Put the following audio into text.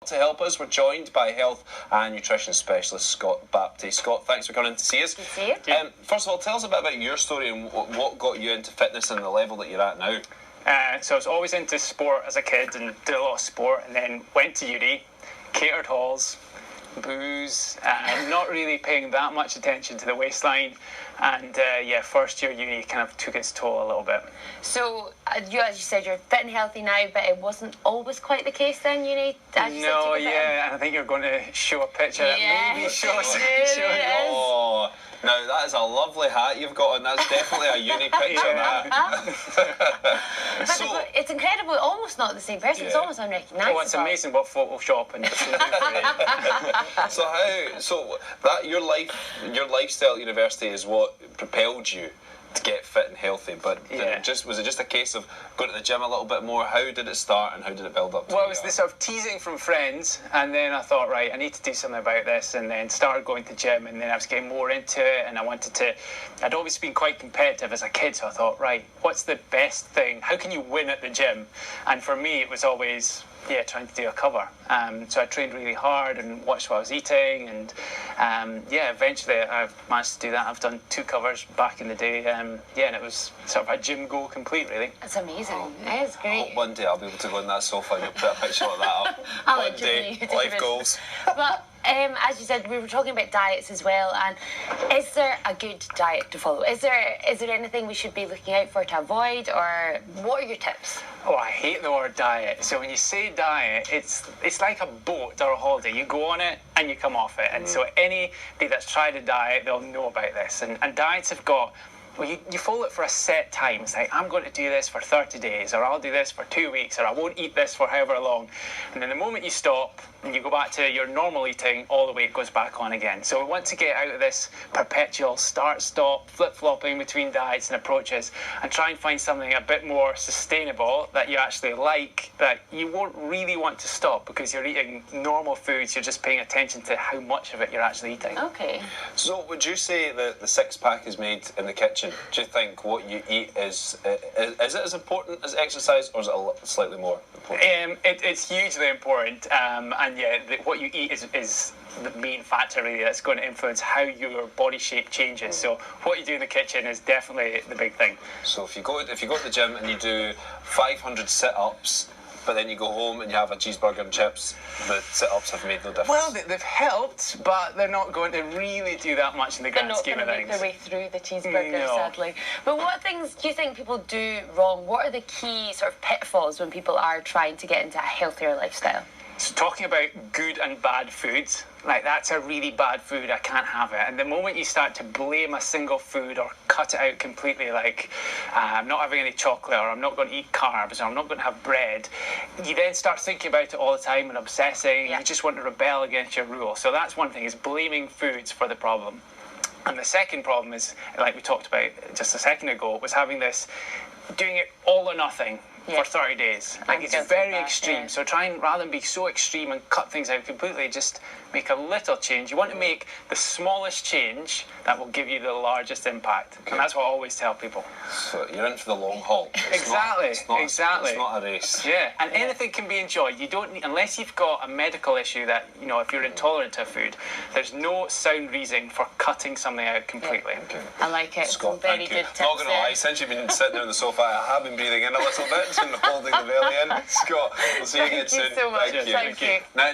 To help us, we're joined by health and nutrition specialist Scott Baptiste. Scott, thanks for coming in to see us. Good to see you. First of all, tell us a bit about your story and what got you into fitness and the level that you're at now. So I was always into sport as a kid and did a lot of sport, and then went to uni, catered halls, booze, not really paying that much attention to the waistline. And first year uni kind of took its toll a little bit. So, as you said, you're fit and healthy now, but it wasn't always quite the case then, uni? And I think you're going to show a picture that maybe shows it. Oh, now that is a lovely hat you've got on. That's definitely a uni picture, that. So, it's incredible, almost not the same person, it's almost unrecognisable. Oh, it's amazing what Photoshop and your lifestyle at university is what propelled you to get fit and healthy, but was it just a case of going to the gym a little bit more? How did it start and how did it build up to Well, it was this sort of teasing from friends, and then I thought, right, I need to do something about this, and then started going to the gym, and then I was getting more into it, and I'd always been quite competitive as a kid, so I thought, right, what's the best thing? How can you win at the gym? And for me, it was always trying to do a cover. So I trained really hard and watched what I was eating, and eventually I managed to do that. I've done 2 covers back in the day, and it was sort of a gym goal complete, really. It's amazing. It is great. One day I'll be able to go in that sofa and you'll put a picture like that up. One day, life goals. But as you said, we were talking about diets as well, and is there a good diet to follow? Is there anything we should be looking out for to avoid, or what are your tips? Oh, I hate the word diet. So when you say diet, it's like a boat or a holiday. You go on it and you come off it. And so anybody that's tried a diet, they'll know about this. And diets have got, well, you follow it for a set time. It's like, I'm going to do this for 30 days, or I'll do this for 2 weeks, or I won't eat this for however long. And then the moment you stop and you go back to your normal eating, all the weight goes back on again. So we want to get out of this perpetual start-stop, flip-flopping between diets and approaches, and try and find something a bit more sustainable that you actually like, that you won't really want to stop because you're eating normal foods, you're just paying attention to how much of it you're actually eating. Okay. So would you say that the six-pack is made in the kitchen? Do you think what you eat is it as important as exercise, or is it slightly more important? It's hugely important, what you eat is the main factor really that's going to influence how your body shape changes. So what you do in the kitchen is definitely the big thing. So if you go to the gym and you do 500 sit-ups, but then you go home and you have a cheeseburger and chips, the sit-ups have made no difference. Well, they've helped, but they're not going to really do that much in the grand scheme of things. They're not going to make their way through the cheeseburger, sadly. But what things do you think people do wrong? What are the key sort of pitfalls when people are trying to get into a healthier lifestyle? So talking about good and bad foods, like that's a really bad food, I can't have it. And the moment you start to blame a single food or cut it out completely, like I'm not having any chocolate, or I'm not going to eat carbs, or I'm not going to have bread, you then start thinking about it all the time and obsessing, and you just want to rebel against your rule. So that's one thing, is blaming foods for the problem. And the second problem is, like we talked about just a second ago, was having this, doing it all or nothing. For 30 days. Like, it's very extreme. So try and, rather than be so extreme and cut things out completely, just make a little change. You want to make the smallest change that will give you the largest impact. Okay. And that's what I always tell people. So you're in for the long haul. Exactly. It's not a race. Yeah. And anything can be enjoyed. You don't need, unless you've got a medical issue that, if you're intolerant to a food, there's no sound reason for cutting something out completely. Yeah. Okay. I like it. Scott, very thank good you. tips. Not going to lie, since you've been sitting there on the sofa, I have been breathing in a little bit and holding the belly in. Scott, we'll see you again soon. Thank you so much. Thank you. Thank you. Now,